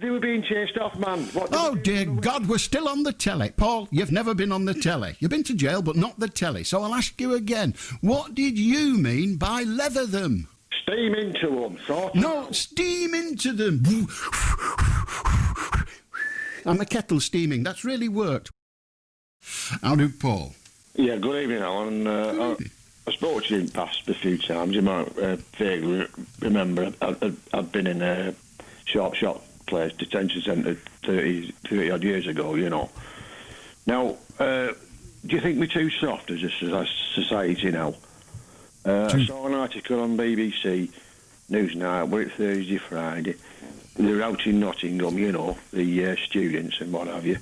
They were being chased off, man. Oh, dear God, we're still on the telly. Paul, you've never been on the telly. You've been to jail, but not the telly. So I'll ask you again. What did you mean by leather them? Steam into them, sort of. No, steam into them. And the kettle steaming. That's really worked. How do, Paul? Yeah, good evening, Alan. I spoke to you in the past a few times. You might vaguely remember I've been in a shop place, detention centre 30 odd years ago, you know. Now, do you think we're too soft as a society now? I saw an article on BBC Newsnight, where it's Thursday, Friday. They're out in Nottingham, you know, the students and what have you.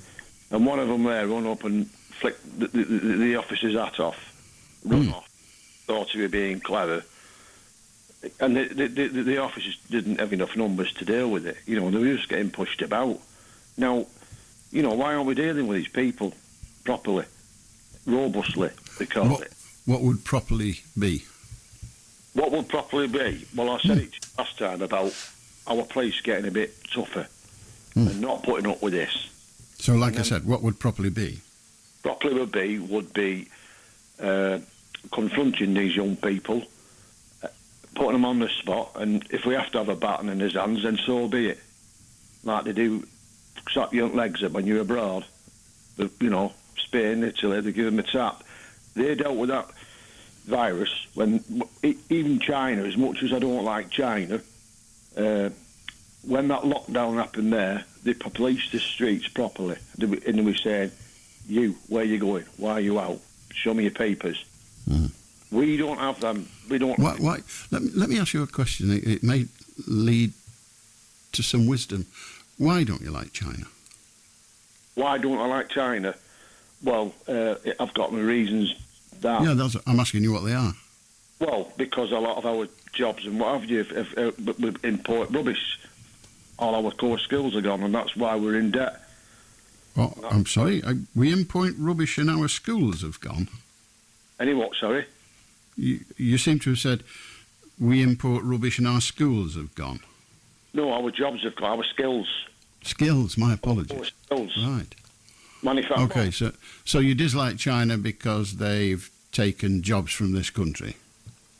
And one of them there run up and flicked the officer's hat off, run off, thought he was being clever. And the officers didn't have enough numbers to deal with it. You know, they were just getting pushed about. Now, you know, why aren't we dealing with these people properly, robustly, they call it? What would properly be? What would properly be? Well, I said it last time about our police getting a bit tougher and not putting up with this. So, like I said, what would properly be? Properly would be confronting these young people, putting them on the spot, and if we have to have a baton in his hands, then so be it. Like they do, slap your legs up when you're abroad. You know, Spain, Italy, they give them a tap. They dealt with that virus when even China, as much as I don't like China, when that lockdown happened there, they policed the streets properly. And they were saying, you, where you going? Why are you out? Show me your papers. We don't have them. We don't. Why? Let me ask you a question. It may lead to some wisdom. Why don't you like China? Why don't I like China? Well, I've got my reasons. Yeah, I'm asking you what they are. Well, because a lot of our jobs and what have you, we import rubbish. All our core skills are gone, and that's why we're in debt. Oh, I'm sorry. We import rubbish and our schools have gone. Any what, sorry? You seem to have said we import rubbish and our schools have gone. No, our jobs have gone, our skills. Skills, my apologies. Our skills. Right. Manufacturing. Okay, so you dislike China because they've taken jobs from this country?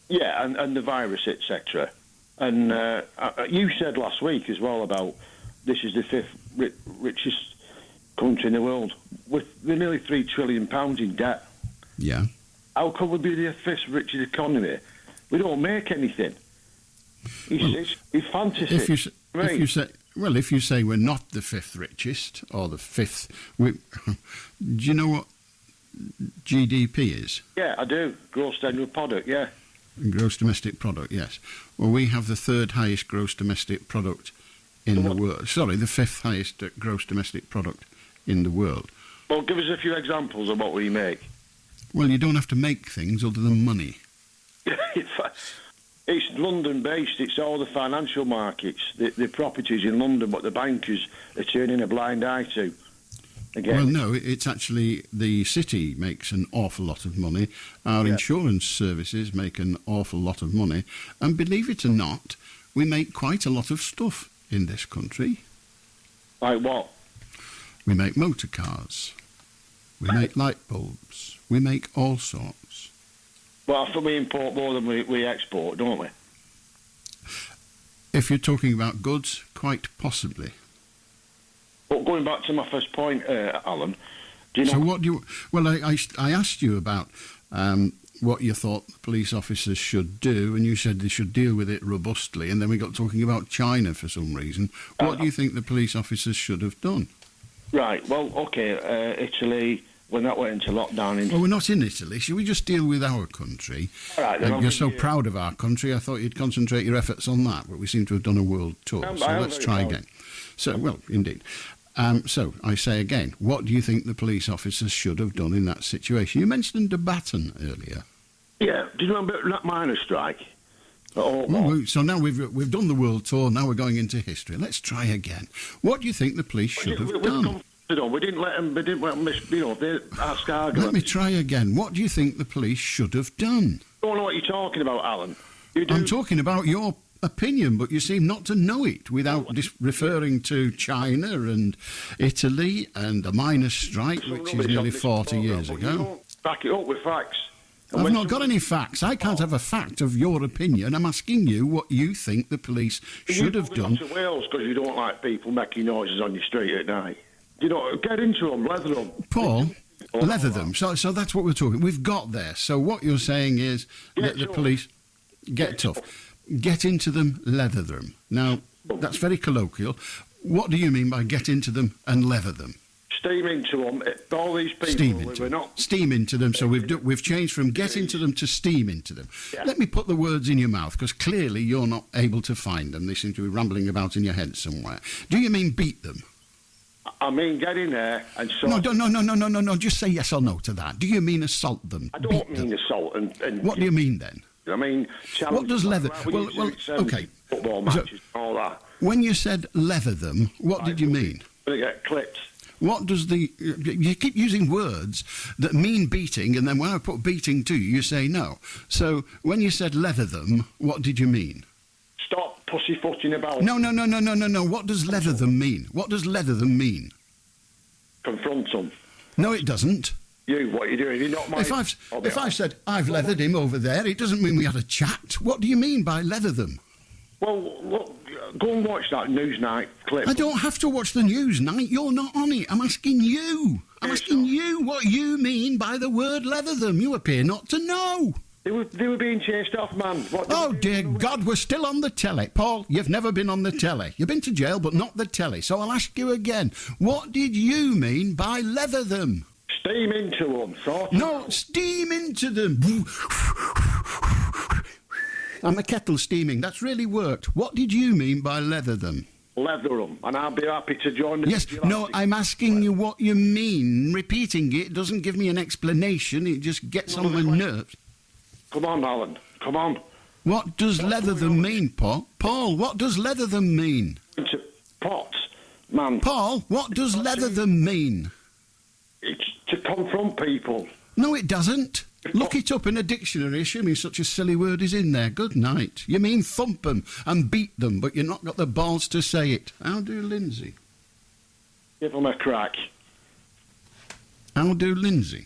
Yeah, and the virus, etc. And you said last week as well about this is the fifth richest country in the world with nearly £3 trillion in debt. Yeah. How could we be the fifth richest economy? We don't make anything. It's fantasy. If you say we're not the fifth richest or the fifth, do you know what GDP is? Yeah, I do. Gross domestic product. Yeah. Gross domestic product. Yes. Well, we have the third highest gross domestic product in the world. Sorry, the fifth highest gross domestic product in the world. Well, give us a few examples of what we make. Well, you don't have to make things other than money. It's London-based. It's all the financial markets, the properties in London, what the bankers are turning a blind eye to. Again. Well, no, it's actually the city makes an awful lot of money. Our insurance services make an awful lot of money. And believe it or not, we make quite a lot of stuff in this country. Like what? We make motor cars. We make light bulbs. We make all sorts. Well, I think we import more than we export, don't we? If you're talking about goods, quite possibly. But going back to my first point, Alan, do you know... So what do you... Well, I asked you about what you thought the police officers should do, and you said they should deal with it robustly, and then we got talking about China for some reason. What do you think the police officers should have done? Right, well, OK, Italy... When that went into lockdown... Well, we're not in Italy. Should we just deal with our country? All right, then you're so proud of our country, I thought you'd concentrate your efforts on that, but we seem to have done a world tour, so let's try again. So, well, indeed. So, I say again, what do you think the police officers should have done in that situation? You mentioned a baton earlier. Yeah, do you remember that miners' strike? So now we've done the world tour, now we're going into history. Let's try again. What do you think the police should have done? We didn't let them, ask argument. Let me try again. What do you think the police should have done? I don't know what you're talking about, Alan. I'm talking about your opinion, but you seem not to know it without referring to China and Italy and the miners' strike, which is nearly 40 years ago. You don't back it up with facts. I've not got any facts. I can't have a fact of your opinion. I'm asking you what you think the police should have done. You to Wales because you don't like people making noises on your street at night. You know, get into them, leather them. Paul, leather them. So that's what we're talking. We've got there. So what you're saying is that the police get tough. Get into them, leather them. Now, that's very colloquial. What do you mean by get into them and leather them? Steam into them. All these people steam into them. So we've changed from get into them to steam into them. Yeah. Let me put the words in your mouth, because clearly you're not able to find them. They seem to be rambling about in your head somewhere. Do you mean beat them? I mean get in there and No. Just say yes or no to that. Do you mean assault them? I don't mean assault. And what do you mean then? I mean, what does leather? Well, okay. Football matches, all that. When you said leather them, what did you mean? They get clipped. What does you keep using words that mean beating, and then when I put beating to you, you say no. So when you said leather them, what did you mean? Stop pussyfooting about. No. What does leather them mean? What does leather them mean? Confront them. No, it doesn't. What are you doing? You're not my... If I've said I've leathered him over there, it doesn't mean we had a chat. What do you mean by leather them? Well, look, go and watch that Newsnight clip. I don't have to watch the Newsnight. You're not on it. I'm asking you. I'm asking you what you mean by the word leather them. You appear not to know. They were being chased off, man. Oh, dear God, we're still on the telly. Paul, you've never been on the telly. You've been to jail, but not the telly. So I'll ask you again. What did you mean by leather them? Steam into them, sort of. No, steam into them. I'm a kettle steaming. That's really worked. What did you mean by leather them? Leather them, and I'll be happy to join the... Yes, no, I'm asking you what you mean. Repeating it doesn't give me an explanation. It just gets on my nerves. Come on, Alan. Come on. What does leather them mean, Paul? Paul, what does leather them mean? Into pots, man. Paul, what does leather them mean? It's to confront people. No, it doesn't. Look it up in a dictionary, assuming such a silly word is in there. Good night. You mean thump them and beat them, but you've not got the balls to say it. How do Lindsay? Give them a crack. How do Lindsay?